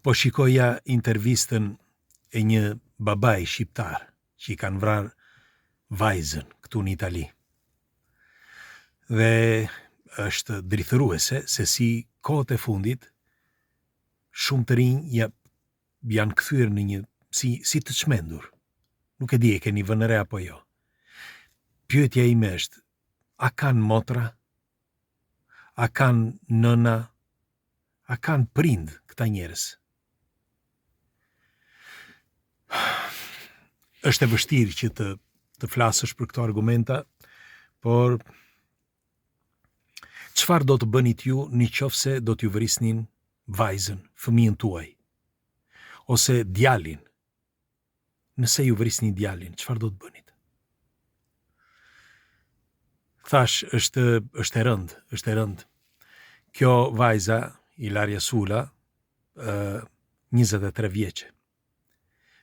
Po shikoja intervistën e një babai shqiptar që I kanë vrarë vajzën këtu në Itali. Dhe është drithëruese se si kohët e fundit shumë të rinj janë kthyer në një si të çmendur. Nuk e di, e keni vënë re apo jo. Pyetja ime është, a kanë motra? A kanë nëna? A kanë prind këta njerëz? Është e vështirë që të flasësh për këto argumenta, por çfarë do të bënit ju nëse do t'ju vrisnin vajzën, fëmijën tuaj, ose djalin? Nëse ju vrisnin djalin, çfarë do të bënit? Thash, është e rëndë. Kjo vajza, Ilaria Sula, 23 vjeçe.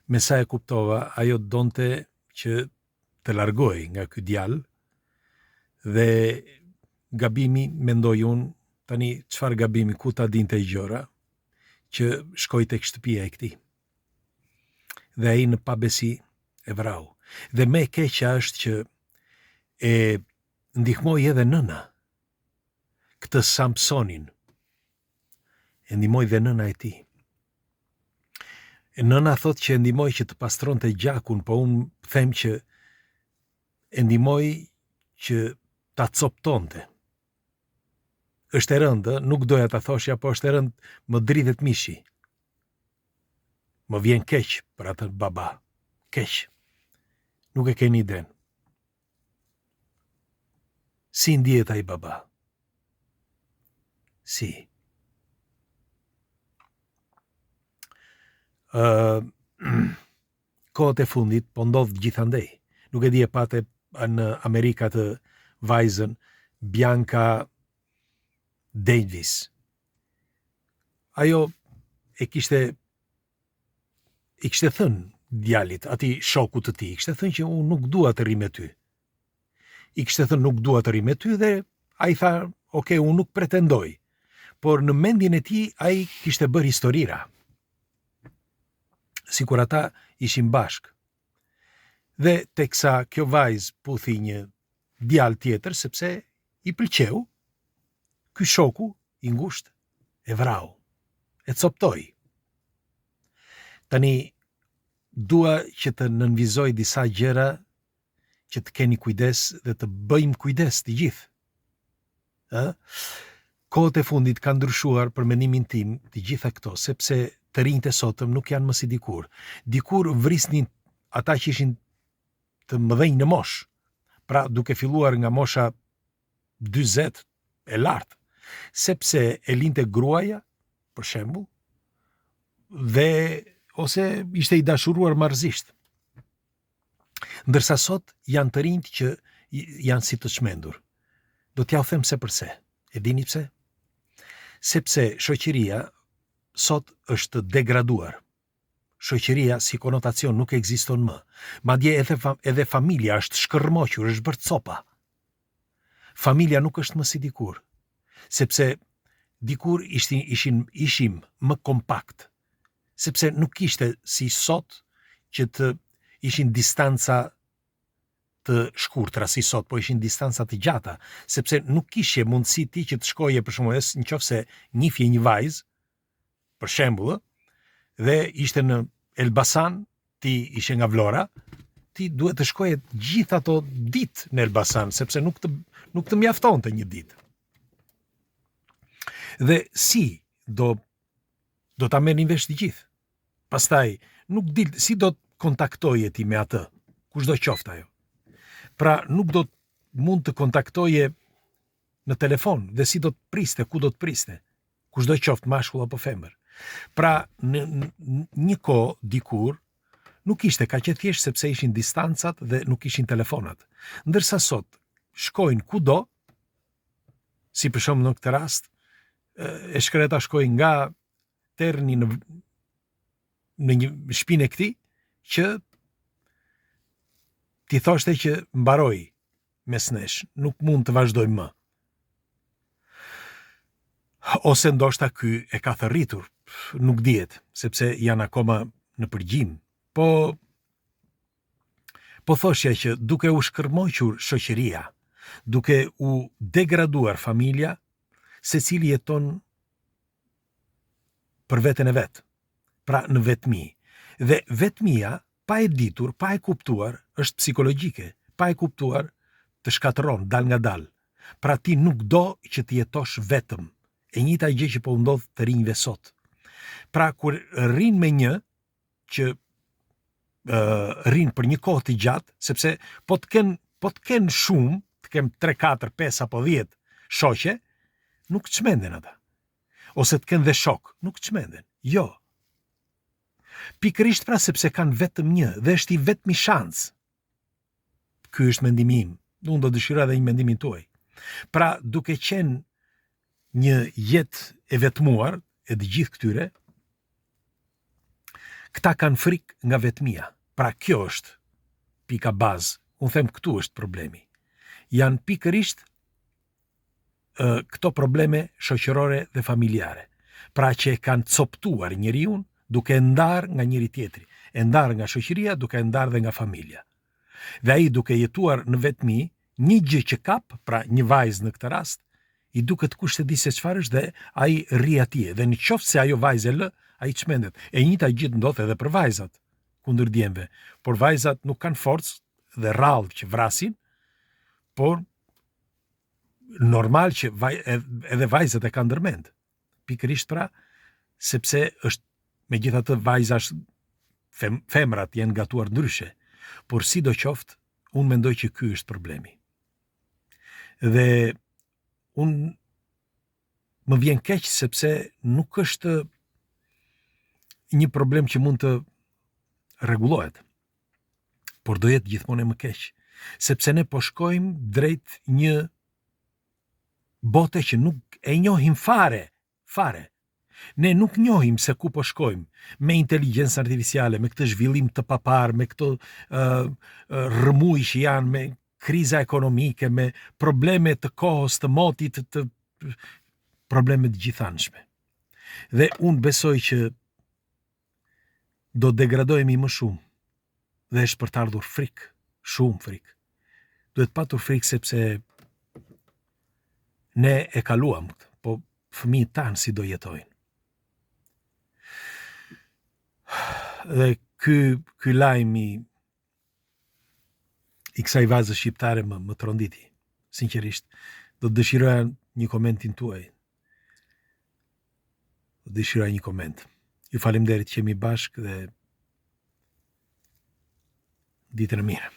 Me sa e kuptova, ajo donte që të largoj nga ky djalë dhe gabimi, mendoj unë, tani çfarë gabimi, ku ta dinte I gjëra, që shkoi tek shtëpia e këtij. Dhe ai në pabesi e vrau. Dhe më e keqja është që e ndihmoi edhe nëna këtë Samsonin. E ndihmoi dhe nëna e tij. E nëna thot që e ndihmoi që të pastronte gjakun, po unë them që e ndihmoi që ta coptonte. Është e rëndë, nuk doja ta thoshja, po është e rëndë, më dridhet mishi. Më vjen keq për atë baba. Keq. Nuk e keni iden. Si ndihet ai baba? Si? Kohët e fundit po ndodh gjithandej. Nuk e di, e pate në Amerika të vajzën Bianca Davis. Ajo I kishte thënë djalit, atij shokut të tij, kishte thënë që unë nuk dua të rri me ty. I kishte thënë nuk dua të rri me ty dhe ai tha, ok, unë nuk pretendoj. Por në mendjen e tij ai kishte bërë historira. Sikur ata ishin bashk. Dhe teksa kjo vajzë puthi një djalë tjetër sepse I pëlqeu, ky shoku I ngushtë e vrau, e coptoi. Tani dua që të nënvizoj disa gjëra që të keni kujdes dhe të bëjmë kujdes të gjithë. Kohët e fundit kanë ndryshuar për mendimin tim të gjitha këto, sepse të rinjtë e sotëm nuk janë më si dikur. Dikur vrisnin ata që ishin të mëdhenj në moshë, pra duke filluar nga mosha 40 e lartë, sepse e linte gruaja, për shembull, dhe ose ishte I dashuruar marrëzisht. Ndërsa sot janë të rinjt që janë si të çmendur. Do t'ja u them se përse. E dini pse? Sepse shoqëria sot është degraduar. Shoqëria si konotacion nuk ekziston më. Madje edhe familja është shkërmoqur, është bërë copa. Familja nuk është më si dikur. Sepse dikur ishim më kompakt. Sepse nuk ishte si sot që të ishin distanca të shkurtra si sot, po ishin distanca të gjata, sepse nuk kishe mundësi ti që të shkoje për shembull nëse njihje një vajzë, për shembull, dhe ishte në Elbasan, ti ishe nga Vlora, ti duhet të shkoje gjithë ato ditë në Elbasan, sepse nuk të mjaftonte një ditë. Dhe si do ta merrni vesh të gjithë? Pastaj nuk di si do të kontaktoje ti me atë, kushdo qoftë ajo. Pra nuk do mund të kontaktoje në telefon dhe si do të priste, ku do të priste, kushdo qoftë mashkull apo femër. Pra në një kohë dikur nuk ishte kaq e thjeshtë sepse ishin distancat dhe nuk ishin telefonat. Ndërsa sot shkojnë kudo, si për shembull në këtë rast, e shkreta shkojnë nga Terni në një shtëpinë e këtij që ti thoshte që mbaroi mes nesh, nuk mund të vazhdoj më. Ose ndoshta ky e ka thërritur, nuk dihet, sepse janë akoma në përgjim. Po thoshja që duke u shkërmoqur shoqëria, duke u degraduar familja, secili jeton për veten e vet, pra në vetmi. Dhe vetmia, pa e ditur, pa e kuptuar, është psikologjike, pa e kuptuar të shkatëron dal nga dal. Pra ti nuk do që të jetosh vetëm. E njëjta gjë që po ndodh të rinjve sot. Pra kur rrin me një që rrin për një kohë të gjatë, sepse po të kenë shumë, të kem 3, 4, 5 apo 10 shoqe, nuk çmenden ata. Ose të kenë dhe shok, nuk çmenden. Jo. Pikërisht pra sepse kanë vetëm një dhe është i vetmi shans. Ky është mendimi im. Unë do dëshira dhe një mendimin tuaj. Pra duke qenë një jetë e vetmuar e të gjithë këtyre, këta kanë frikë nga vetmia. Pra kjo është pika bazë. Unë them këtu është problemi. Janë pikërisht këto probleme shoqërore dhe familjare. Pra që e kanë coptuar njeriun duke ndarë nga njëri tjetri. E ndarë nga shoqëria duke ndarë dhe nga familja. Dhe ai duke jetuar në vetmi, një gjë që kap, pra një vajzë në këtë rast, i duket kush e di se çfarë është dhe ai rri atje. Dhe në qoftë se ajo vajzë lë, ai çmendet. E njëjta gjë ndodh edhe për vajzat kundër djemve. Por vajzat nuk kanë forcë dhe rrallë që vrasin, por normal që edhe vajzat e kanë ndërmend. Pikërisht pra, sepse është megjithatë vajza është femrat janë gatuar ndryshe. Por sidoqoftë, unë mendoj që ky është problemi. Dhe unë më vjen keq sepse nuk është një problem që mund të rregullohet. Por do jetë gjithmonë më keq, sepse ne po shkojmë drejt një bote që nuk e njohim fare. Ne nuk njohim se ku po shkojmë, me inteligjencë artificiale, me këtë zhvillim të papar, me këto rrëmuj që janë, me kriza ekonomike, me probleme të kohës, të motit, të probleme të gjithanshme. Dhe unë besoj që do degradohemi më shumë dhe është për të ardhur frikë, shumë frikë. Duhet patur frikë sepse ne e kaluam këtë, po fëmijët tanë si do jetojnë. Dhe ky lajm i kësaj vaze shqiptare më tronditi. Sinqerisht, do të dëshiroja një komentin tuaj. Do dëshiroja një koment. Ju faleminderit që jemi bashkë dhe ditën e mirë.